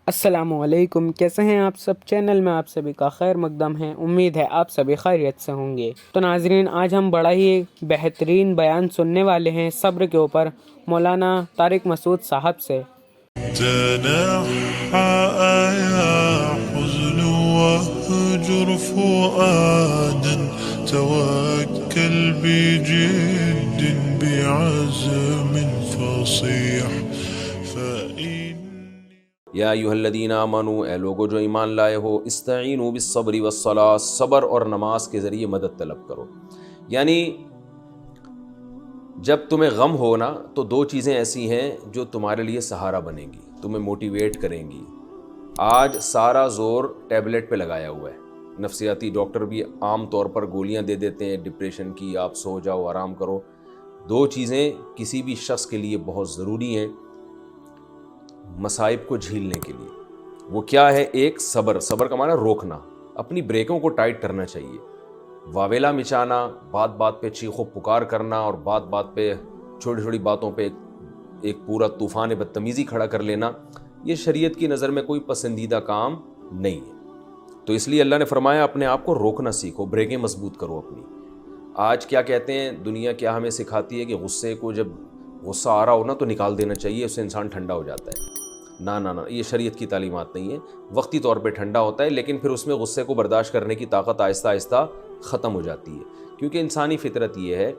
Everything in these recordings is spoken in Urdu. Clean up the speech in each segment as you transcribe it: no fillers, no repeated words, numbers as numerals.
السلام علیکم، کیسے ہیں آپ سب؟ چینل میں آپ سبھی کا خیر مقدم ہے۔ امید ہے آپ سبھی خیریت سے ہوں گے۔ تو ناظرین، آج ہم بڑا ہی بہترین بیان سننے والے ہیں صبر کے اوپر، مولانا طارق مسعود صاحب سے۔ تنحى يا حزن واهجر فؤادا توكل بجد بعزم فصيح یا ایھا الذین آمنوا، اے لوگو جو ایمان لائے ہو، استعینوا بالصبر والصلاۃ، صبر اور نماز کے ذریعے مدد طلب کرو۔ یعنی جب تمہیں غم ہو نا تو دو چیزیں ایسی ہیں جو تمہارے لیے سہارا بنیں گی، تمہیں موٹیویٹ کریں گی۔ آج سارا زور ٹیبلٹ پہ لگایا ہوا ہے، نفسیاتی ڈاکٹر بھی عام طور پر گولیاں دے دیتے ہیں ڈپریشن کی، آپ سو جاؤ، آرام کرو۔ دو چیزیں کسی بھی شخص کے لیے بہت ضروری ہیں مصائب کو جھیلنے کے لیے۔ وہ کیا ہے؟ ایک صبر، صبر کا معنی روکنا، اپنی بریکوں کو ٹائٹ کرنا چاہیے۔ واویلا مچانا، بات بات پہ چیخو پکار کرنا اور بات بات پہ چھوٹی چھوٹی باتوں پہ ایک پورا طوفان بدتمیزی کھڑا کر لینا، یہ شریعت کی نظر میں کوئی پسندیدہ کام نہیں ہے۔ تو اس لیے اللہ نے فرمایا اپنے آپ کو روکنا سیکھو، بریکیں مضبوط کرو اپنی۔ آج کیا کہتے ہیں دنیا، کیا ہمیں سکھاتی ہے کہ غصے کو جب غصہ آ رہا ہو نا تو نکال دینا چاہیے، اس سے انسان ٹھنڈا ہو جاتا ہے۔ نہ، یہ شریعت کی تعلیمات نہیں ہے۔ وقتی طور پہ ٹھنڈا ہوتا ہے، لیکن پھر اس میں غصے کو برداشت کرنے کی طاقت آہستہ آہستہ ختم ہو جاتی ہے، کیونکہ انسانی فطرت یہ ہے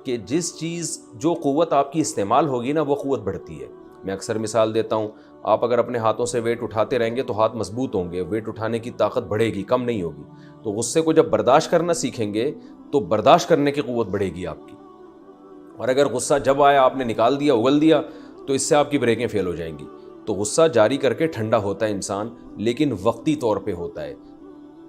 کہ جس چیز جو قوت آپ کی استعمال ہوگی نا وہ قوت بڑھتی ہے۔ میں اکثر مثال دیتا ہوں، آپ اگر اپنے ہاتھوں سے ویٹ اٹھاتے رہیں گے تو ہاتھ مضبوط ہوں گے، ویٹ اٹھانے کی طاقت بڑھے گی، کم نہیں ہوگی۔ تو غصے کو جب برداشت کرنا سیکھیں گے تو برداشت کرنے کی قوت بڑھے گی آپ کی۔ اور اگر غصہ جب آیا آپ نے نکال دیا، اگل دیا، تو اس سے آپ کی بریکیں فیل ہو جائیں گی۔ تو غصہ جاری کر کے ٹھنڈا ہوتا ہے انسان، لیکن وقتی طور پہ ہوتا ہے،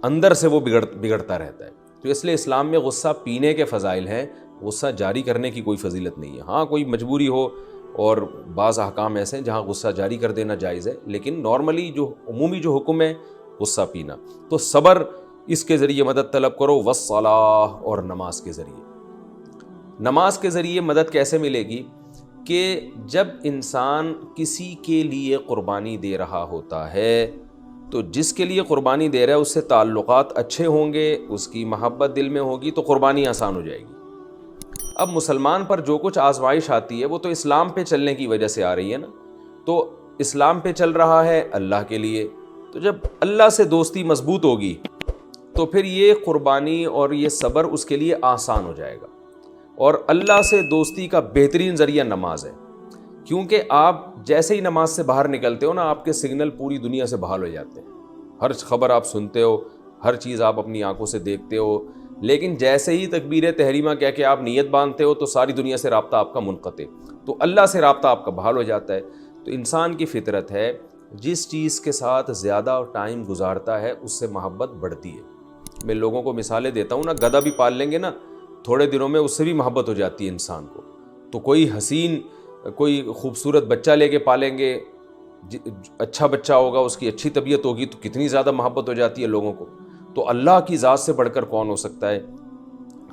اندر سے وہ بگڑتا رہتا ہے۔ تو اس لیے اسلام میں غصہ پینے کے فضائل ہیں، غصہ جاری کرنے کی کوئی فضیلت نہیں ہے۔ ہاں کوئی مجبوری ہو اور بعض احکام ایسے ہیں جہاں غصہ جاری کر دینا جائز ہے، لیکن نارملی جو عمومی جو حکم ہے غصہ پینا۔ تو صبر، اس کے ذریعے مدد طلب کرو، والصلاۃ، اور نماز کے ذریعے۔ نماز کے ذریعے مدد کیسے ملے گی؟ کہ جب انسان کسی کے لیے قربانی دے رہا ہوتا ہے تو جس کے لیے قربانی دے رہا ہے اس سے تعلقات اچھے ہوں گے، اس کی محبت دل میں ہوگی تو قربانی آسان ہو جائے گی۔ اب مسلمان پر جو کچھ آزمائش آتی ہے وہ تو اسلام پہ چلنے کی وجہ سے آ رہی ہے نا، تو اسلام پہ چل رہا ہے اللہ کے لیے، تو جب اللہ سے دوستی مضبوط ہوگی تو پھر یہ قربانی اور یہ صبر اس کے لیے آسان ہو جائے گا۔ اور اللہ سے دوستی کا بہترین ذریعہ نماز ہے، کیونکہ آپ جیسے ہی نماز سے باہر نکلتے ہو نا آپ کے سگنل پوری دنیا سے بحال ہو جاتے ہیں، ہر خبر آپ سنتے ہو، ہر چیز آپ اپنی آنکھوں سے دیکھتے ہو، لیکن جیسے ہی تکبیر تحریمہ کہہ کے آپ نیت باندھتے ہو تو ساری دنیا سے رابطہ آپ کا منقطع، تو اللہ سے رابطہ آپ کا بحال ہو جاتا ہے۔ تو انسان کی فطرت ہے جس چیز کے ساتھ زیادہ ٹائم گزارتا ہے اس سے محبت بڑھتی ہے۔ میں لوگوں کو مثالیں دیتا ہوں نا، گدھا بھی پال لیں گے نا تھوڑے دنوں میں اس سے بھی محبت ہو جاتی ہے انسان کو۔ تو کوئی حسین، کوئی خوبصورت بچہ لے کے پالیں گے، اچھا بچہ ہوگا، اس کی اچھی طبیعت ہوگی تو کتنی زیادہ محبت ہو جاتی ہے لوگوں کو۔ تو اللہ کی ذات سے بڑھ کر کون ہو سکتا ہے؟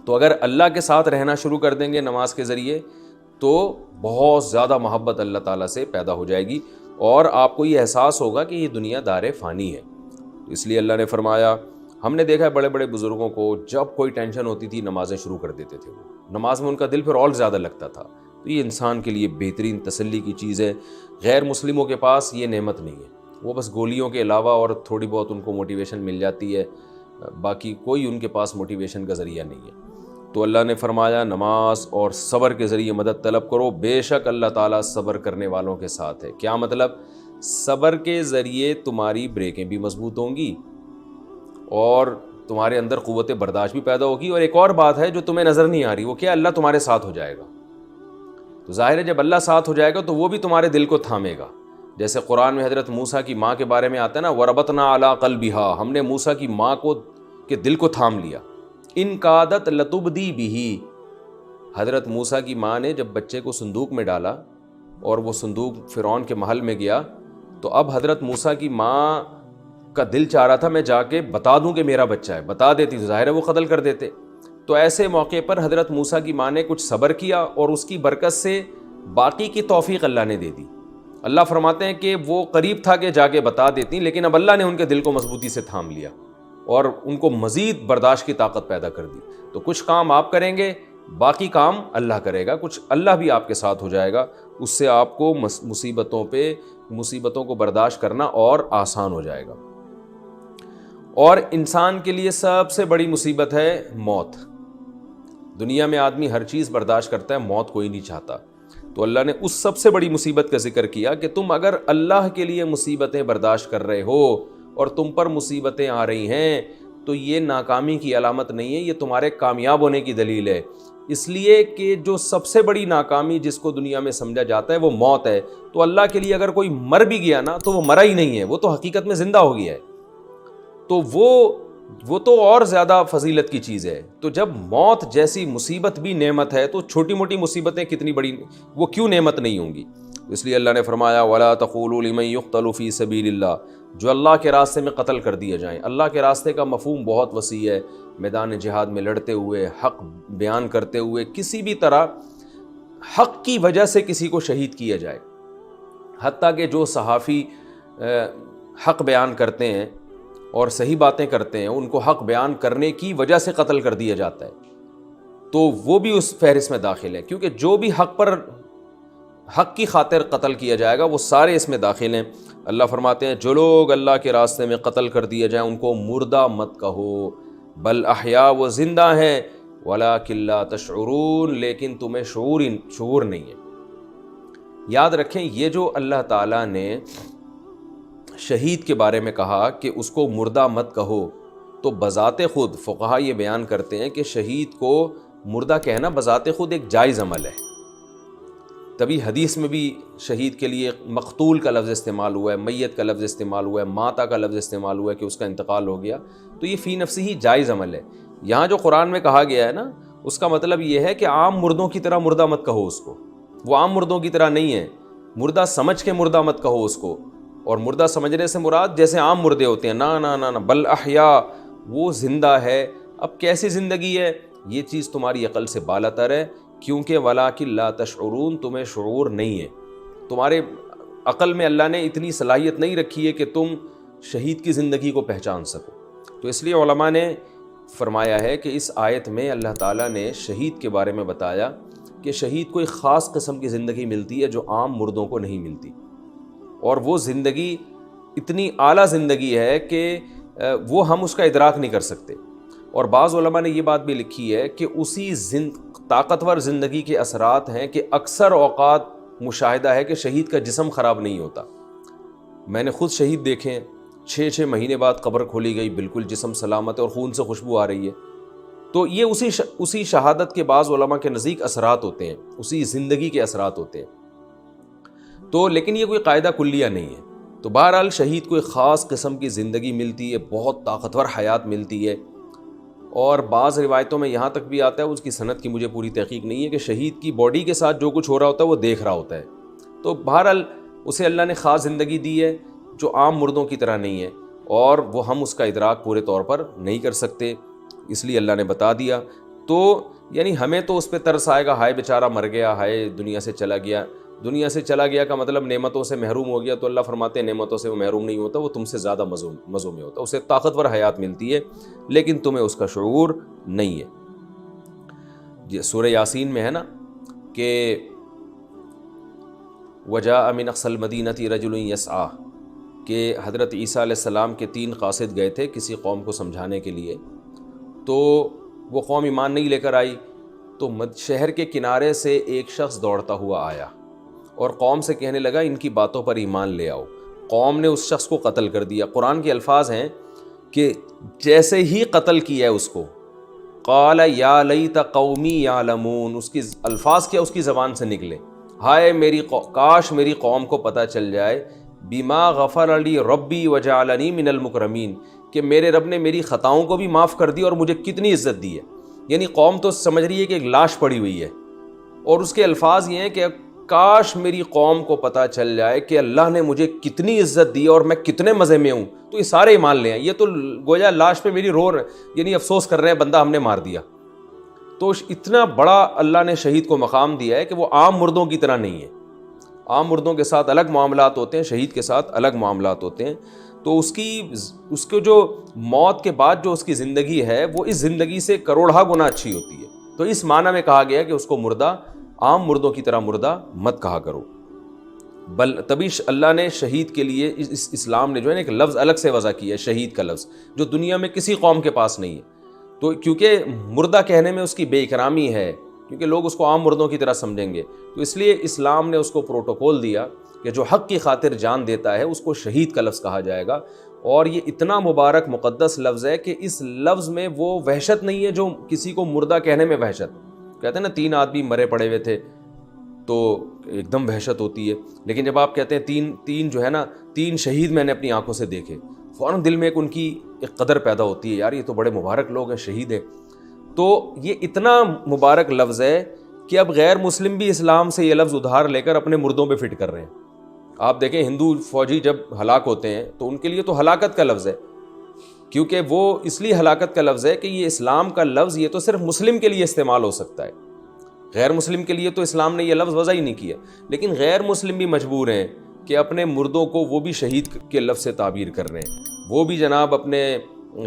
تو اگر اللہ کے ساتھ رہنا شروع کر دیں گے نماز کے ذریعے تو بہت زیادہ محبت اللہ تعالیٰ سے پیدا ہو جائے گی، اور آپ کو یہ احساس ہوگا کہ یہ دنیا دار فانی ہے۔ تو اس لیے اللہ نے فرمایا، ہم نے دیکھا ہے بڑے بڑے بزرگوں کو جب کوئی ٹینشن ہوتی تھی نمازیں شروع کر دیتے تھے، وہ نماز میں ان کا دل پھر اور زیادہ لگتا تھا۔ تو یہ انسان کے لیے بہترین تسلی کی چیز ہے۔ غیر مسلموں کے پاس یہ نعمت نہیں ہے، وہ بس گولیوں کے علاوہ اور تھوڑی بہت ان کو موٹیویشن مل جاتی ہے، باقی کوئی ان کے پاس موٹیویشن کا ذریعہ نہیں ہے۔ تو اللہ نے فرمایا نماز اور صبر کے ذریعے مدد طلب کرو، بے شک اللہ تعالیٰ صبر کرنے والوں کے ساتھ ہے۔ کیا مطلب؟ صبر کے ذریعے تمہاری بریکیں بھی مضبوط ہوں گی اور تمہارے اندر قوت برداشت بھی پیدا ہوگی، اور ایک اور بات ہے جو تمہیں نظر نہیں آ رہی، وہ کیا؟ اللہ تمہارے ساتھ ہو جائے گا۔ تو ظاہر ہے جب اللہ ساتھ ہو جائے گا تو وہ بھی تمہارے دل کو تھامے گا۔ جیسے قرآن میں حضرت موسیٰ کی ماں کے بارے میں آتا ہے نا، وَرَبَطْنَا عَلَىٰ قَلْبِهَا، ہم نے موسیٰ کی ماں کو کے دل کو تھام لیا۔ إِن كَادَتْ لَتُبْدِي بِهِ، حضرت موسیٰ کی ماں نے جب بچے کو صندوق میں ڈالا اور وہ صندوق فرعون کے محل میں گیا تو اب حضرت موسیٰ کی ماں کا دل چاہ رہا تھا میں جا کے بتا دوں کہ میرا بچہ ہے، بتا دیتی تو ظاہر ہے وہ قتل کر دیتے۔ تو ایسے موقع پر حضرت موسیٰ کی ماں نے کچھ صبر کیا اور اس کی برکت سے باقی کی توفیق اللہ نے دے دی، اللہ فرماتے ہیں کہ وہ قریب تھا کہ جا کے بتا دیتی، لیکن اب اللہ نے ان کے دل کو مضبوطی سے تھام لیا اور ان کو مزید برداشت کی طاقت پیدا کر دی۔ تو کچھ کام آپ کریں گے، باقی کام اللہ کرے گا، کچھ اللہ بھی آپ کے ساتھ ہو جائے گا، اس سے آپ کو مصیبتوں کو برداشت کرنا اور آسان ہو جائے گا۔ اور انسان کے لیے سب سے بڑی مصیبت ہے موت۔ دنیا میں آدمی ہر چیز برداشت کرتا ہے، موت کوئی نہیں چاہتا۔ تو اللہ نے اس سب سے بڑی مصیبت کا ذکر کیا کہ تم اگر اللہ کے لیے مصیبتیں برداشت کر رہے ہو اور تم پر مصیبتیں آ رہی ہیں تو یہ ناکامی کی علامت نہیں ہے، یہ تمہارے کامیاب ہونے کی دلیل ہے۔ اس لیے کہ جو سب سے بڑی ناکامی جس کو دنیا میں سمجھا جاتا ہے وہ موت ہے، تو اللہ کے لیے اگر کوئی مر بھی گیا نا تو وہ مرا ہی نہیں ہے، وہ تو حقیقت میں زندہ ہو گیا ہے، تو وہ تو اور زیادہ فضیلت کی چیز ہے۔ تو جب موت جیسی مصیبت بھی نعمت ہے تو چھوٹی موٹی مصیبتیں کتنی بڑی، وہ کیوں نعمت نہیں ہوں گی؟ اس لیے اللہ نے فرمایا وَلَا تَقُولُوا لِمَن يُقْتَلُ فِي سَبِيلِ اللَّهِ، جو اللہ کے راستے میں قتل کر دیے جائیں۔ اللہ کے راستے کا مفہوم بہت وسیع ہے، میدان جہاد میں لڑتے ہوئے، حق بیان کرتے ہوئے، کسی بھی طرح حق کی وجہ سے کسی کو شہید کیا جائے۔ حتیٰ کہ جو صحافی حق بیان کرتے ہیں اور صحیح باتیں کرتے ہیں، ان کو حق بیان کرنے کی وجہ سے قتل کر دیا جاتا ہے، تو وہ بھی اس فہرست میں داخل ہے، کیونکہ جو بھی حق کی خاطر قتل کیا جائے گا وہ سارے اس میں داخل ہیں۔ اللہ فرماتے ہیں جو لوگ اللہ کے راستے میں قتل کر دیے جائیں ان کو مردہ مت کہو، بل احیاء، وہ زندہ ہیں، ولیکن لا تشعرون، لیکن تمہیں شعور نہیں ہے۔ یاد رکھیں یہ جو اللہ تعالیٰ نے شہید کے بارے میں کہا کہ اس کو مردہ مت کہو، تو بذات خود فقہا یہ بیان کرتے ہیں کہ شہید کو مردہ کہنا بذات خود ایک جائز عمل ہے۔ تبھی حدیث میں بھی شہید کے لیے مقتول کا لفظ استعمال ہوا ہے، میت کا لفظ استعمال ہوا ہے، ماتا کا لفظ استعمال ہوا ہے کہ اس کا انتقال ہو گیا، تو یہ فی نفسی ہی جائز عمل ہے۔ یہاں جو قرآن میں کہا گیا ہے نا، اس کا مطلب یہ ہے کہ عام مردوں کی طرح مردہ مت کہو اس کو، وہ عام مردوں کی طرح نہیں ہے، مردہ سمجھ کے مردہ مت کہو اس کو، اور مردہ سمجھنے سے مراد جیسے عام مردے ہوتے ہیں، نا نا نا نا، بل احیاء، وہ زندہ ہے۔ اب کیسی زندگی ہے؟ یہ چیز تمہاری عقل سے بالاتر ہے، کیونکہ ولیکن لا تشعرون، تمہیں شعور نہیں ہے، تمہارے عقل میں اللہ نے اتنی صلاحیت نہیں رکھی ہے کہ تم شہید کی زندگی کو پہچان سکو۔ تو اس لیے علماء نے فرمایا ہے کہ اس آیت میں اللہ تعالیٰ نے شہید کے بارے میں بتایا کہ شہید کو ایک خاص قسم کی زندگی ملتی ہے جو عام مردوں کو نہیں ملتی، اور وہ زندگی اتنی اعلیٰ زندگی ہے کہ وہ ہم اس کا ادراک نہیں کر سکتے۔ اور بعض علماء نے یہ بات بھی لکھی ہے کہ اسی طاقتور زندگی کے اثرات ہیں کہ اکثر اوقات مشاہدہ ہے کہ شہید کا جسم خراب نہیں ہوتا۔ میں نے خود شہید دیکھے، 6 مہینے بعد قبر کھولی گئی، بالکل جسم سلامت ہے اور خون سے خوشبو آ رہی ہے۔ تو یہ اسی شہادت کے بعض علماء کے نزدیک اثرات ہوتے ہیں، اسی زندگی کے اثرات ہوتے ہیں۔ تو لیکن یہ کوئی قاعدہ کلیہ نہیں ہے۔ تو بہرحال شہید کو ایک خاص قسم کی زندگی ملتی ہے، بہت طاقتور حیات ملتی ہے، اور بعض روایتوں میں یہاں تک بھی آتا ہے، اس کی سند کی مجھے پوری تحقیق نہیں ہے، کہ شہید کی باڈی کے ساتھ جو کچھ ہو رہا ہوتا ہے وہ دیکھ رہا ہوتا ہے۔ تو بہرحال اسے اللہ نے خاص زندگی دی ہے جو عام مردوں کی طرح نہیں ہے، اور وہ ہم اس کا ادراک پورے طور پر نہیں کر سکتے، اس لیے اللہ نے بتا دیا۔ تو یعنی ہمیں تو اس پہ ترس آئے گا، ہائے بیچارہ مر گیا، ہائے دنیا سے چلا گیا۔ دنیا سے چلا گیا کا مطلب نعمتوں سے محروم ہو گیا، تو اللہ فرماتے ہیں نعمتوں سے وہ محروم نہیں ہوتا، وہ تم سے زیادہ مزوں میں ہوتا، اسے طاقتور حیات ملتی ہے، لیکن تمہیں اس کا شعور نہیں ہے۔ یہ سورہ یاسین میں ہے نا کہ وجاء من اقصى المدینة رجل یسعیٰ، کہ حضرت عیسیٰ علیہ السلام کے 3 قاصد گئے تھے کسی قوم کو سمجھانے کے لیے، تو وہ قوم ایمان نہیں لے کر آئی، تو شہر کے کنارے سے ایک شخص دوڑتا ہوا آیا اور قوم سے کہنے لگا ان کی باتوں پر ایمان لے آؤ۔ قوم نے اس شخص کو قتل کر دیا۔ قرآن کے الفاظ ہیں کہ جیسے ہی قتل کیا ہے اس کو، قال یا لیت قومی یعلمون، اس کی الفاظ کیا اس کی زبان سے نکلے، ہائے کاش میری قوم کو پتہ چل جائے، بما غفر لی ربی وجعلنی من المکرمین، کہ میرے رب نے میری خطاؤں کو بھی معاف کر دی اور مجھے کتنی عزت دی ہے۔ یعنی قوم تو سمجھ رہی ہے کہ ایک لاش پڑی ہوئی ہے، اور اس کے الفاظ یہ ہیں کہ کاش میری قوم کو پتہ چل جائے کہ اللہ نے مجھے کتنی عزت دی اور میں کتنے مزے میں ہوں، تو یہ سارے ایمان لے آئیں۔ یہ تو گویا لاش پہ میری یعنی افسوس کر رہے ہیں، بندہ ہم نے مار دیا۔ تو اتنا بڑا اللہ نے شہید کو مقام دیا ہے کہ وہ عام مردوں کی طرح نہیں ہے، عام مردوں کے ساتھ الگ معاملات ہوتے ہیں، شہید کے ساتھ الگ معاملات ہوتے ہیں. تو اس کو جو موت کے بعد جو اس کی زندگی ہے وہ اس زندگی سے کروڑہ گنا اچھی ہوتی ہے. تو اس معنی میں کہا گیا کہ اس کو مردہ عام مردوں کی طرح مردہ مت کہا کرو. تبھی اللہ نے شہید کے لیے اس اسلام نے جو ہے نا ایک لفظ الگ سے وضع کیا ہے، شہید کا لفظ، جو دنیا میں کسی قوم کے پاس نہیں ہے. تو کیونکہ مردہ کہنے میں اس کی بے اکرامی ہے، کیونکہ لوگ اس کو عام مردوں کی طرح سمجھیں گے، تو اس لیے اسلام نے اس کو پروٹوکول دیا کہ جو حق کی خاطر جان دیتا ہے اس کو شہید کا لفظ کہا جائے گا. اور یہ اتنا مبارک مقدس لفظ ہے کہ اس لفظ میں وہ وحشت نہیں ہے جو کسی کو مردہ کہنے میں وحشت. کہتے ہیں نا 3 آدمی مرے پڑے ہوئے تھے تو ایک دم وحشت ہوتی ہے، لیکن جب آپ کہتے ہیں تین جو ہے نا 3 شہید میں نے اپنی آنکھوں سے دیکھے، فوراً دل میں ان کی ایک قدر پیدا ہوتی ہے، یار یہ تو بڑے مبارک لوگ ہیں، شہید ہیں. تو یہ اتنا مبارک لفظ ہے کہ اب غیر مسلم بھی اسلام سے یہ لفظ ادھار لے کر اپنے مردوں پہ فٹ کر رہے ہیں. آپ دیکھیں ہندو فوجی جب ہلاک ہوتے ہیں تو ان کے لیے تو ہلاکت کا لفظ ہے، کیونکہ وہ اس لیے ہلاکت کا لفظ ہے کہ یہ اسلام کا لفظ یہ تو صرف مسلم کے لیے استعمال ہو سکتا ہے، غیر مسلم کے لیے تو اسلام نے یہ لفظ وضع ہی نہیں کیا. لیکن غیر مسلم بھی مجبور ہیں کہ اپنے مردوں کو وہ بھی شہید کے لفظ سے تعبیر کر رہے ہیں. وہ بھی جناب اپنے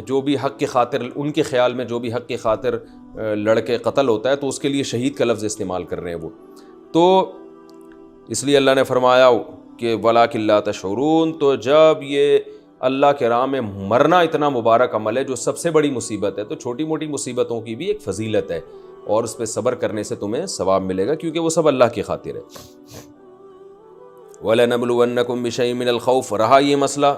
جو بھی حق کی خاطر، ان کے خیال میں جو بھی حق کی خاطر لڑکے قتل ہوتا ہے تو اس کے لیے شہید کا لفظ استعمال کر رہے ہیں وہ. تو اس لیے اللہ نے فرمایا کہ وَلَٰكِن لَا تَشْعُرُونَ. تو جب یہ اللہ کے راہ میں مرنا اتنا مبارک عمل ہے جو سب سے بڑی مصیبت ہے، تو چھوٹی موٹی مصیبتوں کی بھی ایک فضیلت ہے اور اس پہ صبر کرنے سے تمہیں ثواب ملے گا، کیونکہ وہ سب اللہ کی خاطر ہے. وَلَنَبْلُوَنَّكُمْ بِشَيْءٍ مِّنَ الْخَوْفِ. رہا یہ مسئلہ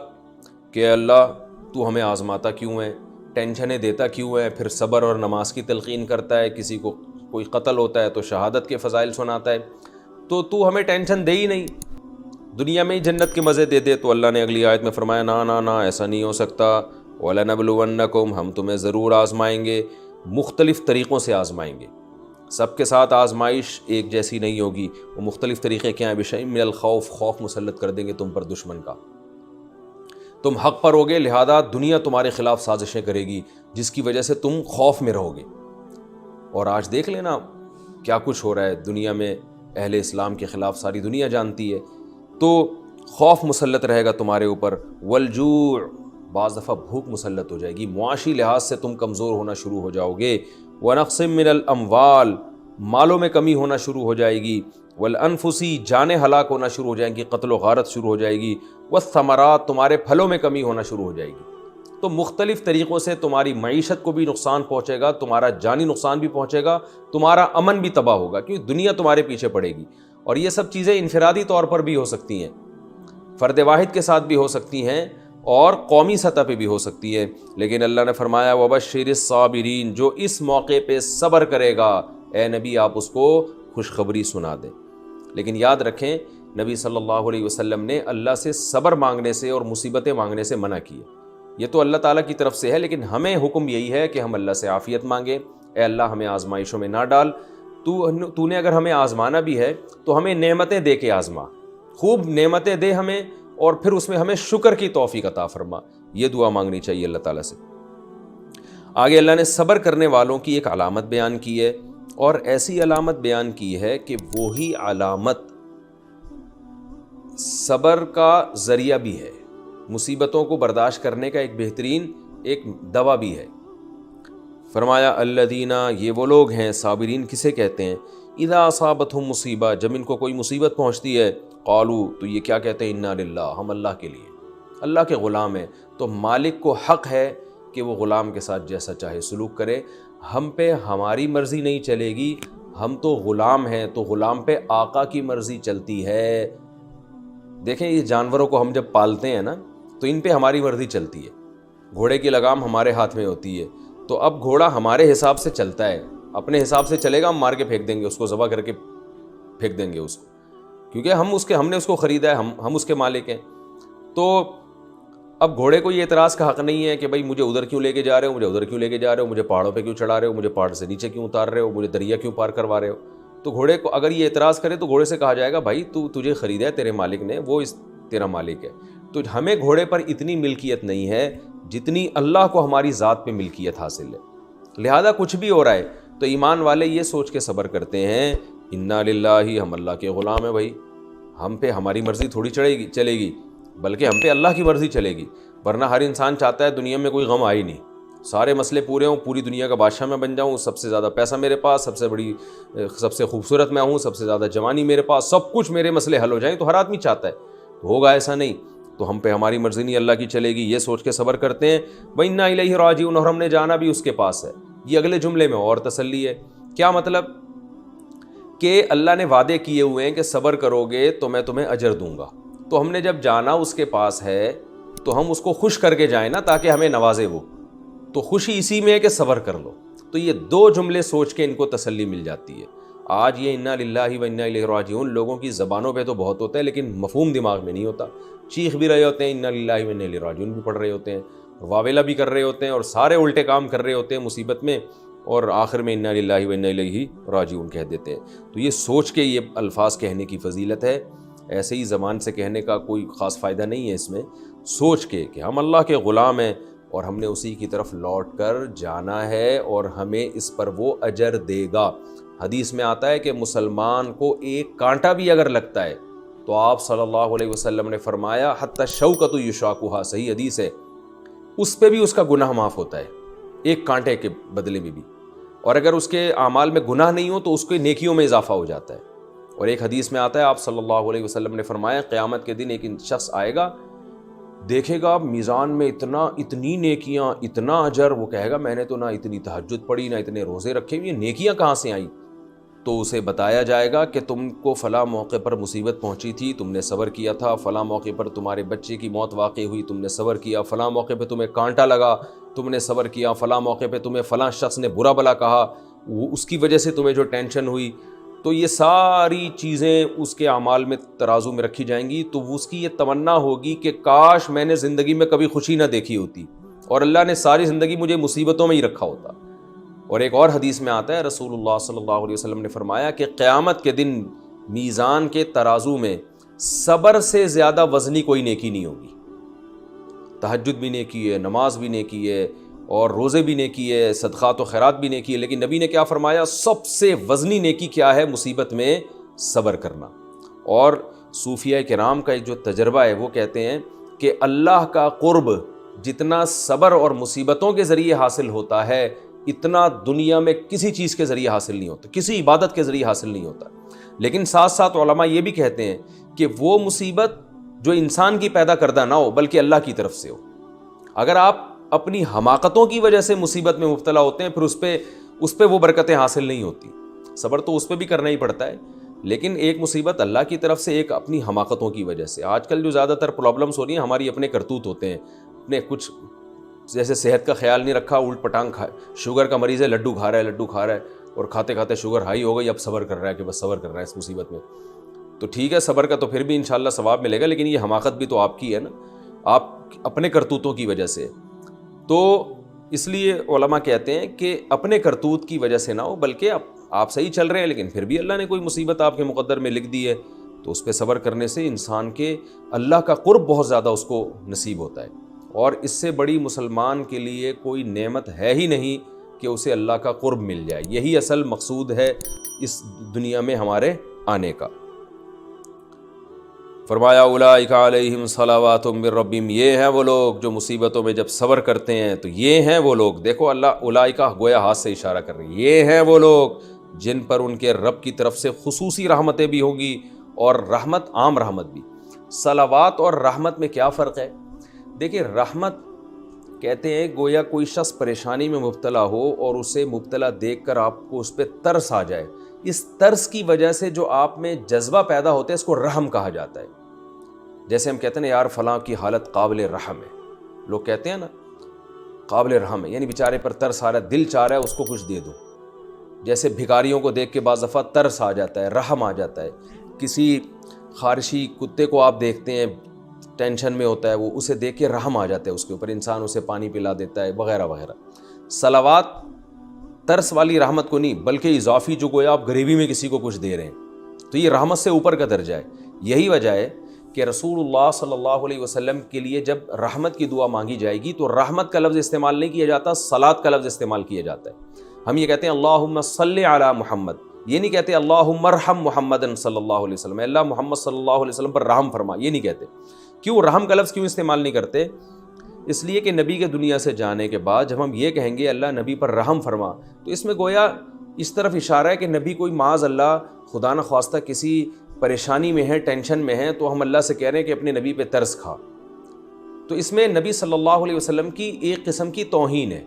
کہ اللہ تو ہمیں آزماتا کیوں ہے، ٹینشنیں دیتا کیوں ہے، پھر صبر اور نماز کی تلقین کرتا ہے، کسی کو کوئی قتل ہوتا ہے تو شہادت کے فضائل سناتا ہے، تو ہمیں ٹینشن دے ہی نہیں، دنیا میں ہی جنت کے مزے دے دے. تو اللہ نے اگلی آیت میں فرمایا نا ایسا نہیں ہو سکتا. وَلَنَبْلُوَنَّكُمْ. ہم تمہیں ضرور آزمائیں گے، مختلف طریقوں سے آزمائیں گے. سب کے ساتھ آزمائش ایک جیسی نہیں ہوگی، وہ مختلف طریقے کیا ہیں؟ بِشَيْءٍ مِّنَ الْخَوْفِ. خوف مسلط کر دیں گے تم پر دشمن کا. تم حق پر ہوگے، لہذا دنیا تمہارے خلاف سازشیں کرے گی جس کی وجہ سے تم خوف میں رہو گے. اور آج دیکھ لینا کیا کچھ ہو رہا ہے دنیا میں، اہل اسلام کے خلاف ساری دنیا جانتی ہے. تو خوف مسلط رہے گا تمہارے اوپر. والجوع. بعض دفعہ بھوک مسلط ہو جائے گی، معاشی لحاظ سے تم کمزور ہونا شروع ہو جاؤ گے. ونقص من الاموال. مالوں میں کمی ہونا شروع ہو جائے گی. والانفسی. جانیں ہلاک ہونا شروع ہو جائیں گی، قتل و غارت شروع ہو جائے گی. والثمرات. تمہارے پھلوں میں کمی ہونا شروع ہو جائے گی. تو مختلف طریقوں سے تمہاری معیشت کو بھی نقصان پہنچے گا، تمہارا جانی نقصان بھی پہنچے گا، تمہارا امن بھی تباہ ہوگا، کیونکہ دنیا تمہارے پیچھے پڑے گی. اور یہ سب چیزیں انفرادی طور پر بھی ہو سکتی ہیں، فرد واحد کے ساتھ بھی ہو سکتی ہیں اور قومی سطح پہ بھی ہو سکتی ہیں. لیکن اللہ نے فرمایا وَبَشِّرِ الصَّابِرِينَ. جو اس موقع پہ صبر کرے گا اے نبی آپ اس کو خوشخبری سنا دیں. لیکن یاد رکھیں نبی صلی اللہ علیہ وسلم نے اللہ سے صبر مانگنے سے اور مصیبتیں مانگنے سے منع کی. یہ تو اللہ تعالیٰ کی طرف سے ہے، لیکن ہمیں حکم یہی ہے کہ ہم اللہ سے عافیت مانگیں. اے اللہ ہمیں آزمائشوں میں نہ ڈال، تو نے اگر ہمیں آزمانا بھی ہے تو ہمیں نعمتیں دے کے آزما، خوب نعمتیں دے ہمیں، اور پھر اس میں ہمیں شکر کی توفیق عطا فرما. یہ دعا مانگنی چاہیے اللہ تعالیٰ سے. آگے اللہ نے صبر کرنے والوں کی ایک علامت بیان کی ہے، اور ایسی علامت بیان کی ہے کہ وہی علامت صبر کا ذریعہ بھی ہے، مصیبتوں کو برداشت کرنے کا ایک بہترین ایک دوا بھی ہے. فرمایا الذین. یہ وہ لوگ ہیں صابرین کسے کہتے ہیں؟ اذا اصابتہم مصیبہ. جب ان کو کوئی مصیبت پہنچتی ہے، قالوا. تو یہ کیا کہتے ہیں؟ انا للہ. ہم اللہ کے لیے، اللہ کے غلام ہیں. تو مالک کو حق ہے کہ وہ غلام کے ساتھ جیسا چاہے سلوک کرے. ہم پہ ہماری مرضی نہیں چلے گی، ہم تو غلام ہیں، تو غلام پہ آقا کی مرضی چلتی ہے. دیکھیں یہ جانوروں کو ہم جب پالتے ہیں نا تو ان پہ ہماری مرضی چلتی ہے. گھوڑے کی لگام ہمارے ہاتھ میں ہوتی ہے، تو اب گھوڑا ہمارے حساب سے چلتا ہے، اپنے حساب سے چلے گا، ہم مار کے پھینک دیں گے اس کو، ذبح کر کے پھینک دیں گے اس کو، کیونکہ ہم نے اس کو خریدا ہے، ہم اس کے مالک ہیں. تو اب گھوڑے کو یہ اعتراض کا حق نہیں ہے کہ بھائی مجھے ادھر کیوں لے کے جا رہے ہو، مجھے ادھر کیوں لے کے جا رہے ہو، مجھے پہاڑوں پہ کیوں چڑھا رہے ہو، مجھے پہاڑ سے نیچے کیوں اتار رہے ہو، مجھے دریا کیوں پار کروا رہے ہو. تو گھوڑے کو اگر یہ اعتراض کرے تو گھوڑے سے کہا جائے گا بھائی تجھے خریدا ہے تیرے مالک نے، وہ تیرا مالک ہے. تو ہمیں گھوڑے پر اتنی ملکیت نہیں ہے جتنی اللہ کو ہماری ذات پہ ملکیت حاصل ہے. لہذا کچھ بھی ہو رہا ہے تو ایمان والے یہ سوچ کے صبر کرتے ہیں انا للہ. ہم اللہ کے غلام ہیں بھائی، ہم پہ ہماری مرضی تھوڑی چلے گی بلکہ ہم پہ اللہ کی مرضی چلے گی. ورنہ ہر انسان چاہتا ہے دنیا میں کوئی غم آئے نہیں, سارے مسئلے پورے ہوں, پوری دنیا کا بادشاہ میں بن جاؤں, سب سے زیادہ پیسہ میرے پاس, سب سے خوبصورت میں ہوں, سب سے زیادہ جوانی میرے پاس, سب کچھ میرے مسئلے حل ہو جائیں. تو ہر آدمی چاہتا ہے, تو ہوگا ایسا نہیں. تو ہم پہ ہماری مرضی نہیں اللہ کی چلے گی, یہ سوچ کے صبر کرتے ہیں. وَإِنَّا إِلَيْهِ راجعون, اور ہم نے جانا بھی اس کے پاس ہے. یہ اگلے جملے میں اور تسلی ہے. کیا مطلب؟ کہ اللہ نے وعدے کیے ہوئے ہیں کہ صبر کرو گے تو میں تمہیں اجر دوں گا. تو ہم نے جب جانا اس کے پاس ہے تو ہم اس کو خوش کر کے جائیں نا, تاکہ ہمیں نوازے وہ. تو خوشی اسی میں ہے کہ صبر کر لو. تو یہ دو جملے سوچ کے ان کو تسلی مل جاتی ہے. آج یہ انا للہ و انا الیہ راجعون لوگوں کی زبانوں پہ تو بہت ہوتا ہے, لیکن مفہوم دماغ میں نہیں ہوتا. چیخ بھی رہے ہوتے ہیں, انا للہ و انا الیہ راجعون بھی پڑھ رہے ہوتے ہیں, واویلا بھی کر رہے ہوتے ہیں, اور سارے الٹے کام کر رہے ہوتے ہیں مصیبت میں, اور آخر میں انا للہ و انا الیہ راجعون کہہ دیتے ہیں. تو یہ سوچ کے یہ الفاظ کہنے کی فضیلت ہے. ایسے ہی زبان سے کہنے کا کوئی خاص فائدہ نہیں ہے اس میں. سوچ کے کہ ہم اللہ کے غلام ہیں اور ہم نے اسی کی طرف لوٹ کر جانا ہے, اور ہمیں اس پر وہ اجر دے گا. حدیث میں آتا ہے کہ مسلمان کو ایک کانٹا بھی اگر لگتا ہے تو آپ صلی اللہ علیہ وسلم نے فرمایا حتی الشوکۃ یشاکھا, صحیح حدیث ہے, اس پہ بھی اس کا گناہ معاف ہوتا ہے ایک کانٹے کے بدلے میں بھی. اور اگر اس کے اعمال میں گناہ نہیں ہو تو اس کے نیکیوں میں اضافہ ہو جاتا ہے. اور ایک حدیث میں آتا ہے آپ صلی اللہ علیہ وسلم نے فرمایا قیامت کے دن ایک شخص آئے گا, دیکھے گا میزان میں اتنی نیکیاں, اتنا اجر, وہ کہے گا میں نے تو نہ اتنی تہجد پڑھی, نہ اتنے روزے رکھے, یہ نیکیاں کہاں سے آئیں؟ تو اسے بتایا جائے گا کہ تم کو فلاں موقع پر مصیبت پہنچی تھی, تم نے صبر کیا تھا, فلاں موقع پر تمہارے بچے کی موت واقع ہوئی, تم نے صبر کیا, فلاں موقع پہ تمہیں کانٹا لگا, تم نے صبر کیا, فلاں موقع پہ تمہیں فلاں شخص نے برا بلا کہا, اس کی وجہ سے تمہیں جو ٹینشن ہوئی. تو یہ ساری چیزیں اس کے اعمال میں ترازو میں رکھی جائیں گی. تو اس کی یہ تمنا ہوگی کہ کاش میں نے زندگی میں کبھی خوشی نہ دیکھی ہوتی اور اللہ نے ساری زندگی مجھے مصیبتوں میں ہی رکھا ہوتا. اور ایک اور حدیث میں آتا ہے رسول اللہ صلی اللہ علیہ وسلم نے فرمایا کہ قیامت کے دن میزان کے ترازو میں صبر سے زیادہ وزنی کوئی نیکی نہیں ہوگی. تہجد بھی نیکی ہے, نماز بھی نیکی ہے, اور روزے بھی نیکی ہے, صدقات و خیرات بھی نیکی ہے, لیکن نبی نے کیا فرمایا؟ سب سے وزنی نیکی کیا ہے؟ مصیبت میں صبر کرنا. اور صوفیہ کرام کا ایک جو تجربہ ہے وہ کہتے ہیں کہ اللہ کا قرب جتنا صبر اور مصیبتوں کے ذریعے حاصل ہوتا ہے اتنا دنیا میں کسی چیز کے ذریعے حاصل نہیں ہوتا, کسی عبادت کے ذریعے حاصل نہیں ہوتا. لیکن ساتھ ساتھ علماء یہ بھی کہتے ہیں کہ وہ مصیبت جو انسان کی پیدا کردہ نہ ہو بلکہ اللہ کی طرف سے ہو. اگر آپ اپنی حماقتوں کی وجہ سے مصیبت میں مبتلا ہوتے ہیں پھر اس پہ وہ برکتیں حاصل نہیں ہوتی. صبر تو اس پہ بھی کرنا ہی پڑتا ہے, لیکن ایک مصیبت اللہ کی طرف سے, ایک اپنی حماقتوں کی وجہ سے. آج کل جو زیادہ تر پرابلمس ہو رہی ہیں ہماری اپنے کرتوت ہوتے ہیں, اپنے کچھ جیسے صحت کا خیال نہیں رکھا, الٹ پٹانگ شوگر کا مریض ہے, لڈو کھا رہا ہے اور کھاتے کھاتے شوگر ہائی ہو گئی, اب صبر کر رہا ہے کہ بس صبر کر رہا ہے اس مصیبت میں. تو ٹھیک ہے صبر کا تو پھر بھی انشاءاللہ ثواب ملے گا, لیکن یہ حماقت بھی تو آپ کی ہے نا, آپ اپنے کرتوتوں کی وجہ سے. تو اس لیے علماء کہتے ہیں کہ اپنے کرتوت کی وجہ سے نہ ہو بلکہ آپ صحیح چل رہے ہیں لیکن پھر بھی اللہ نے کوئی مصیبت آپ کے مقدر میں لکھ دی ہے, تو اس پہ صبر کرنے سے انسان کے اللہ کا قرب بہت زیادہ اس کو نصیب ہوتا ہے. اور اس سے بڑی مسلمان کے لیے کوئی نعمت ہے ہی نہیں کہ اسے اللہ کا قرب مل جائے. یہی اصل مقصود ہے اس دنیا میں ہمارے آنے کا. فرمایا اولئک علیہم صلوات من ربہم, یہ ہیں وہ لوگ جو مصیبتوں میں جب صبر کرتے ہیں. تو یہ ہیں وہ لوگ, دیکھو اللہ اولئک گویا ہاتھ سے اشارہ کر رہی ہے, یہ ہیں وہ لوگ جن پر ان کے رب کی طرف سے خصوصی رحمتیں بھی ہوں گی اور رحمت عام رحمت بھی. صلوات اور رحمت میں کیا فرق ہے؟ دیکھیں رحمت کہتے ہیں گویا کوئی شخص پریشانی میں مبتلا ہو اور اسے مبتلا دیکھ کر آپ کو اس پہ ترس آ جائے, اس ترس کی وجہ سے جو آپ میں جذبہ پیدا ہوتا ہے اس کو رحم کہا جاتا ہے. جیسے ہم کہتے ہیں نا یار فلاں کی حالت قابل رحم ہے, لوگ کہتے ہیں نا قابل رحم ہے, یعنی بیچارے پر ترس آ رہا ہے, دل چاہ رہا ہے اس کو کچھ دے دو. جیسے بھکاریوں کو دیکھ کے بعض دفعہ ترس آ جاتا ہے, رحم آ جاتا ہے. کسی خارشی کتے کو آپ دیکھتے ہیں ٹینشن میں ہوتا ہے, وہ اسے دیکھ کے رحم آ جاتا ہے اس کے اوپر, انسان اسے پانی پلا دیتا ہے وغیرہ وغیرہ. صلوات ترس والی رحمت کو نہیں بلکہ اضافی جو گویا آپ غریبی میں کسی کو کچھ دے رہے ہیں, تو یہ رحمت سے اوپر کا درجہ ہے. یہی وجہ ہے کہ رسول اللہ صلی اللہ علیہ وسلم کے لیے جب رحمت کی دعا مانگی جائے گی تو رحمت کا لفظ استعمال نہیں کیا جاتا, صلاۃ کا لفظ استعمال کیا جاتا ہے. ہم یہ کہتے ہیں اللہم صلی علی محمد, یہ نہیں کہتے اللہم ارحم محمد صلی اللہ علیہ وسلم، اللہ محمد صلی اللہ علیہ وسلم پر رحم فرما، یہ نہیں کہتے۔ کیوں رحم کا لفظ کیوں استعمال نہیں کرتے؟ اس لیے کہ نبی کے دنیا سے جانے کے بعد جب ہم یہ کہیں گے اللہ نبی پر رحم فرما، تو اس میں گویا اس طرف اشارہ ہے کہ نبی کوئی معاذ اللہ خدا نہ خواستہ کسی پریشانی میں ہے، ٹینشن میں ہے، تو ہم اللہ سے کہہ رہے ہیں کہ اپنے نبی پہ ترس کھا، تو اس میں نبی صلی اللہ علیہ وسلم کی ایک قسم کی توہین ہے۔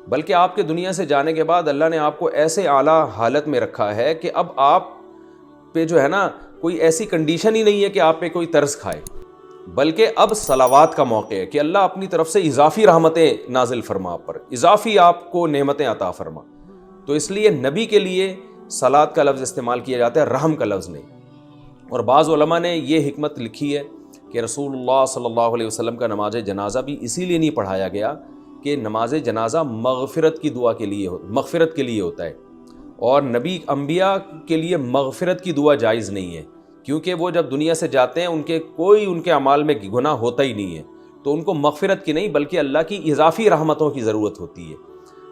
بلکہ آپ کے دنیا سے جانے کے بعد اللہ نے آپ کو ایسے اعلیٰ حالت میں رکھا ہے کہ اب آپ پہ جو ہے نا کوئی ایسی کنڈیشن ہی نہیں ہے کہ آپ پہ کوئی ترس کھائے، بلکہ اب صلوات کا موقع ہے کہ اللہ اپنی طرف سے اضافی رحمتیں نازل فرما آپ پر، اضافی آپ کو نعمتیں عطا فرما، تو اس لیے نبی کے لیے صلات کا لفظ استعمال کیا جاتا ہے، رحم کا لفظ نہیں۔ اور بعض علماء نے یہ حکمت لکھی ہے کہ رسول اللہ صلی اللہ علیہ وسلم کا نماز جنازہ بھی اسی لیے نہیں پڑھایا گیا کہ نماز جنازہ مغفرت کی دعا کے لیے مغفرت کے لیے ہوتا ہے، اور نبی انبیاء کے لیے مغفرت کی دعا جائز نہیں ہے، کیونکہ وہ جب دنیا سے جاتے ہیں ان کے اعمال میں گناہ ہوتا ہی نہیں ہے، تو ان کو مغفرت کی نہیں بلکہ اللہ کی اضافی رحمتوں کی ضرورت ہوتی ہے،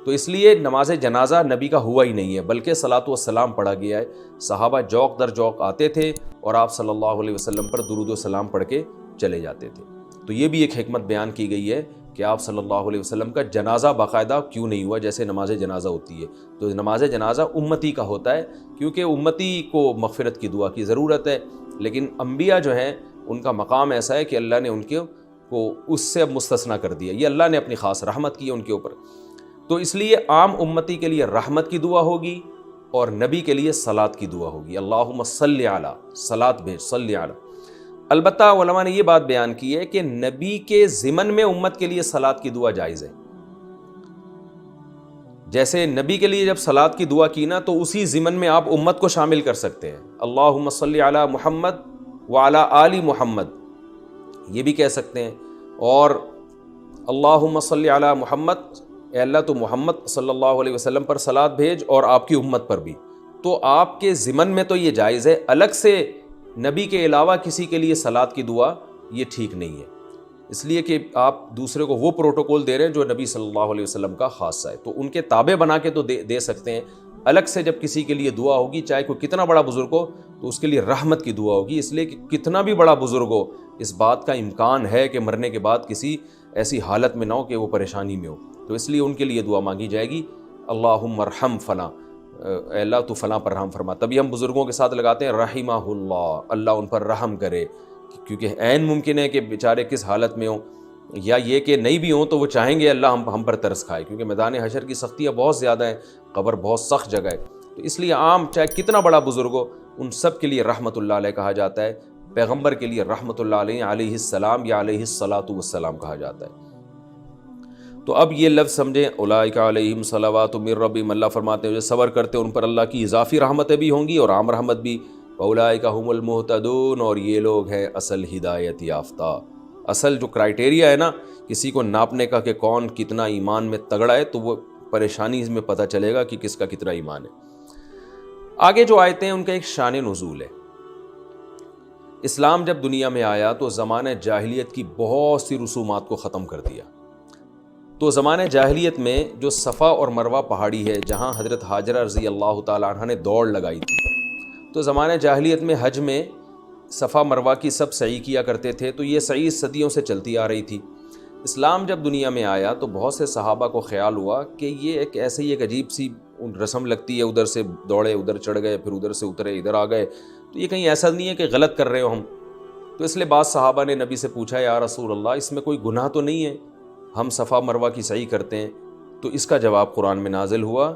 تو اس لیے نماز جنازہ نبی کا ہوا ہی نہیں ہے، بلکہ صلاۃ والسلام پڑھا گیا ہے۔ صحابہ جوق در جوق آتے تھے اور آپ صلی اللہ علیہ وسلم پر درود و سلام پڑھ کے چلے جاتے تھے۔ تو یہ بھی ایک حکمت بیان کی گئی ہے کہ آپ صلی اللہ علیہ وسلم کا جنازہ باقاعدہ کیوں نہیں ہوا جیسے نماز جنازہ ہوتی ہے، تو نماز جنازہ امتی کا ہوتا ہے کیونکہ امتی کو مغفرت کی دعا کی ضرورت ہے، لیکن انبیاء جو ہیں ان کا مقام ایسا ہے کہ اللہ نے ان کو اس سے اب مستثنیٰ کر دیا، یہ اللہ نے اپنی خاص رحمت کی ہے ان کے اوپر، تو اس لیے عام امتی کے لیے رحمت کی دعا ہوگی اور نبی کے لیے صلات کی دعا ہوگی، اللہم صلی علی، صلات بھیج، صلی علی۔ البتہ علماء نے یہ بات بیان کی ہے کہ نبی کے ضمن میں امت کے لیے صلات کی دعا جائز ہے، جیسے نبی کے لیے جب صلات کی دعا کی نا تو اسی ضمن میں آپ امت کو شامل کر سکتے ہیں، اللہم صلی علی محمد وعلی آل محمد، یہ بھی کہہ سکتے ہیں، اور اللہم صلی علی محمد، اے اللہ تو محمد صلی اللہ علیہ وسلم پر صلات بھیج اور آپ کی امت پر بھی، تو آپ کے ضمن میں تو یہ جائز ہے، الگ سے نبی کے علاوہ کسی کے لیے صلات کی دعا یہ ٹھیک نہیں ہے، اس لیے کہ آپ دوسرے کو وہ پروٹوکول دے رہے ہیں جو نبی صلی اللہ علیہ وسلم کا خاصہ ہے، تو ان کے تابع بنا کے تو دے سکتے ہیں، الگ سے جب کسی کے لیے دعا ہوگی چاہے کوئی کتنا بڑا بزرگ ہو تو اس کے لیے رحمت کی دعا ہوگی، اس لیے کہ کتنا بھی بڑا بزرگ ہو اس بات کا امکان ہے کہ مرنے کے بعد کسی ایسی حالت میں نہ ہو کہ وہ پریشانی میں ہو، تو اس لیے ان کے لیے دعا مانگی جائے گی، اللہم ارحم فلاں، اے اللہ تو فلاں پر رحم فرما، تبھی ہم بزرگوں کے ساتھ لگاتے ہیں رحمہ اللہ، اللہ ان پر رحم کرے، کیونکہ عین ممکن ہے کہ بیچارے کس حالت میں ہوں، یا یہ کہ نہیں بھی ہوں تو وہ چاہیں گے اللہ ہم پر ترس کھائے، کیونکہ میدان حشر کی سختیاں بہت زیادہ ہیں، قبر بہت سخت جگہ ہے، تو اس لیے عام چاہے کتنا بڑا بزرگ ہو ان سب کے لیے رحمت اللہ علیہ کہا جاتا ہے، پیغمبر کے لیے رحمت اللہ علیہ السلام یا علیہ الصلاۃ والسلام کہا جاتا ہے۔ تو اب یہ لفظ سمجھیں، اولئک علیہم صلوات من ربہم، اللہ فرماتے ہیں جو صبر کرتے ہیں ان پر اللہ کی اضافی رحمتیں بھی ہوں گی اور عام رحمت بھی، اولئک هم المہتدون، اور یہ لوگ ہیں اصل ہدایت یافتہ۔ اصل جو کرائٹیریا ہے نا کسی کو ناپنے کا کہ کون کتنا ایمان میں تگڑا ہے، تو وہ پریشانی میں پتہ چلے گا کہ کس کا کتنا ایمان ہے۔ آگے جو آیتیں ہیں ان کا ایک شان نزول ہے۔ اسلام جب دنیا میں آیا تو زمانہ جاہلیت کی بہت سی رسومات کو ختم کر دیا، تو زمانہ جاہلیت میں جو صفا اور مروہ پہاڑی ہے جہاں حضرت ہاجرہ رضی اللہ تعالیٰ عنہ نے دوڑ لگائی تھی، تو زمانہ جاہلیت میں حج میں صفا مروہ کی سب سعی کیا کرتے تھے، تو یہ سعی صدیوں سے چلتی آ رہی تھی۔ اسلام جب دنیا میں آیا تو بہت سے صحابہ کو خیال ہوا کہ یہ ایک ایسے ہی ایک عجیب سی رسم لگتی ہے، ادھر سے دوڑے ادھر چڑھ گئے، پھر ادھر سے اترے ادھر آ گئے، تو یہ کہیں ایسا نہیں ہے کہ غلط کر رہے ہو ہم، تو اس لیے بعض صحابہ نے نبی سے پوچھا یا رسول اللہ اس میں کوئی گناہ تو نہیں ہے، ہم صفا مروہ کی سعی کرتے ہیں؟ تو اس کا جواب قرآن میں نازل ہوا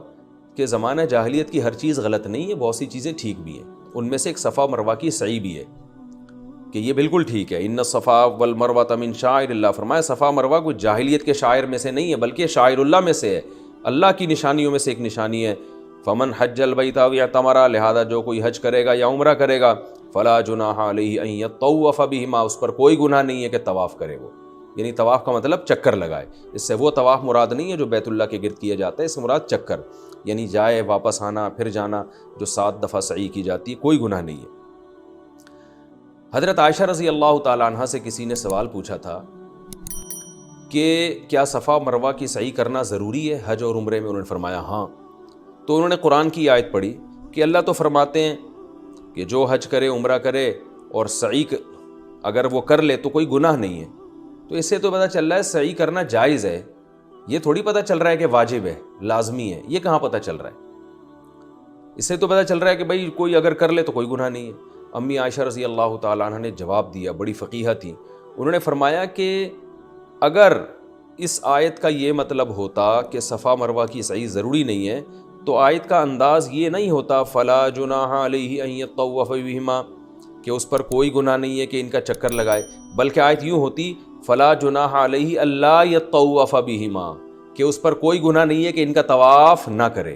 کہ زمانہ جاہلیت کی ہر چیز غلط نہیں ہے، بہت سی چیزیں ٹھیک بھی ہیں، ان میں سے ایک صفا مروہ کی سعی بھی ہے کہ یہ بالکل ٹھیک ہے، ان الصفا والمروہ من شعائر اللہ، فرمایا صفا مروہ کوئی جاہلیت کے شاعر میں سے نہیں ہے بلکہ شاعر اللہ میں سے ہے، اللہ کی نشانیوں میں سے ایک نشانی ہے۔ فمن حج البیت او اعتمر، لہذا جو کوئی حج کرے گا یا عمرہ کرے گا، فلا جناح علیہ ان یطوف بہما، اس پر کوئی گناہ نہیں ہے کہ طواف کرے وہ، یعنی طواف کا مطلب چکر لگائے، اس سے وہ طواف مراد نہیں ہے جو بیت اللہ کے گرد کیا جاتا ہے، اس سے مراد چکر، یعنی جائے واپس آنا پھر جانا، جو 7 دفعہ سعی کی جاتی ہے، کوئی گناہ نہیں ہے۔ حضرت عائشہ رضی اللہ تعالیٰ عنہ سے کسی نے سوال پوچھا تھا کہ کیا صفا مروہ کی سعی کرنا ضروری ہے حج اور عمرے میں؟ انہوں نے فرمایا ہاں، تو انہوں نے قرآن کی آیت پڑھی کہ اللہ تو فرماتے ہیں کہ جو حج کرے عمرہ کرے اور سعی اگر وہ کر لے تو کوئی گناہ نہیں ہے. تو اس سے تو پتہ چل رہا ہے سعی کرنا جائز ہے. یہ تھوڑی پتہ چل رہا ہے کہ واجب ہے، لازمی ہے. یہ کہاں پتہ چل رہا ہے؟ اس سے تو پتہ چل رہا ہے کہ بھائی کوئی اگر کر لے تو کوئی گناہ نہیں ہے. امی عائشہ رضی اللہ تعالیٰ عنہ نے جواب دیا، بڑی فقیہہ تھی. انہوں نے فرمایا کہ اگر اس آیت کا یہ مطلب ہوتا کہ صفا مروہ کی سعی ضروری نہیں ہے تو آیت کا انداز یہ نہیں ہوتا فلا جناح علیہ ان یطوف بہما، کہ اس پر کوئی گناہ نہیں ہے کہ ان کا چکر لگائے، بلکہ آیت یوں ہوتی فلا جناح علیہ الا یطوف بہما، کہ اس پر کوئی گناہ نہیں ہے کہ ان کا طواف نہ کرے.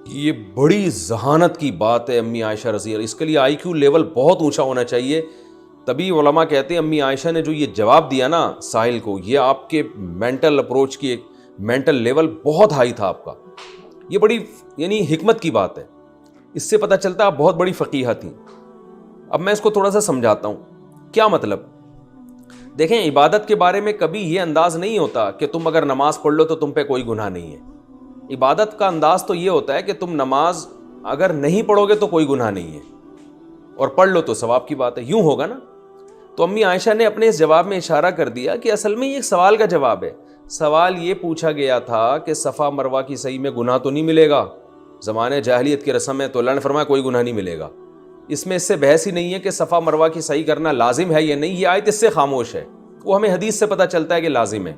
یہ بڑی ذہانت کی بات ہے امی عائشہ رضی اللہ. اس کے لیے آئی کیو لیول بہت اونچا ہونا چاہیے. تبھی علماء کہتے ہیں امی عائشہ نے جو یہ جواب دیا نا سائل کو، یہ آپ کے مینٹل اپروچ کی ایک مینٹل لیول بہت ہائی تھا آپ کا. یہ بڑی یعنی حکمت کی بات ہے. اس سے پتہ چلتا آپ بہت بڑی فقیہہ تھیں. اب میں اس کو تھوڑا سا سمجھاتا ہوں. کیا مطلب؟ دیکھیں، عبادت کے بارے میں کبھی یہ انداز نہیں ہوتا کہ تم اگر نماز پڑھ لو تو تم پہ کوئی گناہ نہیں ہے. عبادت کا انداز تو یہ ہوتا ہے کہ تم نماز اگر نہیں پڑھو گے تو کوئی گناہ نہیں ہے، اور پڑھ لو تو ثواب کی بات ہے. یوں ہوگا نا. تو امی عائشہ نے اپنے اس جواب میں اشارہ کر دیا کہ اصل میں یہ ایک سوال کا جواب ہے. سوال یہ پوچھا گیا تھا کہ صفا مروہ کی سعی میں گناہ تو نہیں ملے گا؟ زمانے جاہلیت کی رسم ہے تو اللہ نے فرمایا کوئی گناہ نہیں ملے گا. اس میں اس سے بحث ہی نہیں ہے کہ صفا مروہ کی سعی کرنا لازم ہے یا نہیں. یہ آیت اس سے خاموش ہے. وہ ہمیں حدیث سے پتہ چلتا ہے کہ لازم ہے.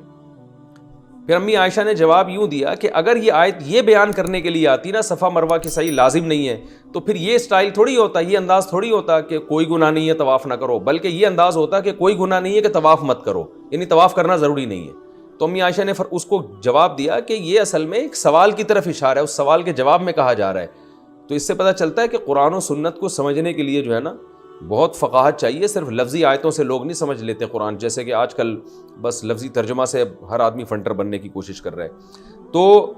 پھر امی عائشہ نے جواب یوں دیا کہ اگر یہ آیت یہ بیان کرنے کے لیے آتی نا صفا مروہ کی سعی لازم نہیں ہے تو پھر یہ سٹائل تھوڑی ہوتا، یہ انداز تھوڑی ہوتا کہ کوئی گناہ نہیں ہے طواف نہ کرو، بلکہ یہ انداز ہوتا کہ کوئی گناہ نہیں ہے کہ طواف مت کرو، یعنی طواف کرنا ضروری نہیں ہے. تو امی عائشہ نے اس کو جواب دیا کہ یہ اصل میں ایک سوال کی طرف اشارہ ہے، اس سوال کے جواب میں کہا جا رہا ہے. تو اس سے پتہ چلتا ہے کہ قرآن و سنت کو سمجھنے کے لیے جو ہے نا بہت فقاہت چاہیے. صرف لفظی آیتوں سے لوگ نہیں سمجھ لیتے قرآن، جیسے کہ آج کل بس لفظی ترجمہ سے ہر آدمی فنٹر بننے کی کوشش کر رہا ہے. تو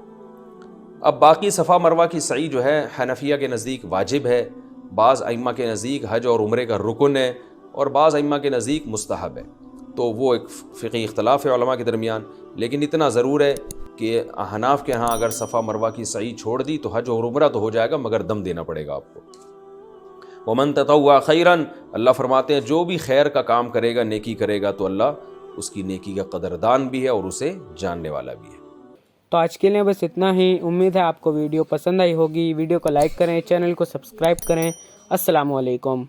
اب باقی صفا مروہ کی سعی جو ہے حنفیہ کے نزدیک واجب ہے، بعض ائمہ کے نزدیک حج اور عمرے کا رکن ہے، اور بعض ائمہ کے نزدیک مستحب ہے. تو وہ ایک فقہی اختلاف ہے علماء کے درمیان. لیکن اتنا ضرور ہے کہ احناف کے ہاں اگر صفا مروہ کی سعی چھوڑ دی تو حج اور عمرہ تو ہو جائے گا، مگر دم دینا پڑے گا آپ کو. ومن تطوع خیرا، اللہ فرماتے ہیں جو بھی خیر کا کام کرے گا، نیکی کرے گا، تو اللہ اس کی نیکی کا قدردان بھی ہے اور اسے جاننے والا بھی ہے. تو آج کے لیے بس اتنا ہی. امید ہے آپ کو ویڈیو پسند آئی ہوگی. ویڈیو کو لائک کریں، چینل کو سبسکرائب کریں. السلام علیکم.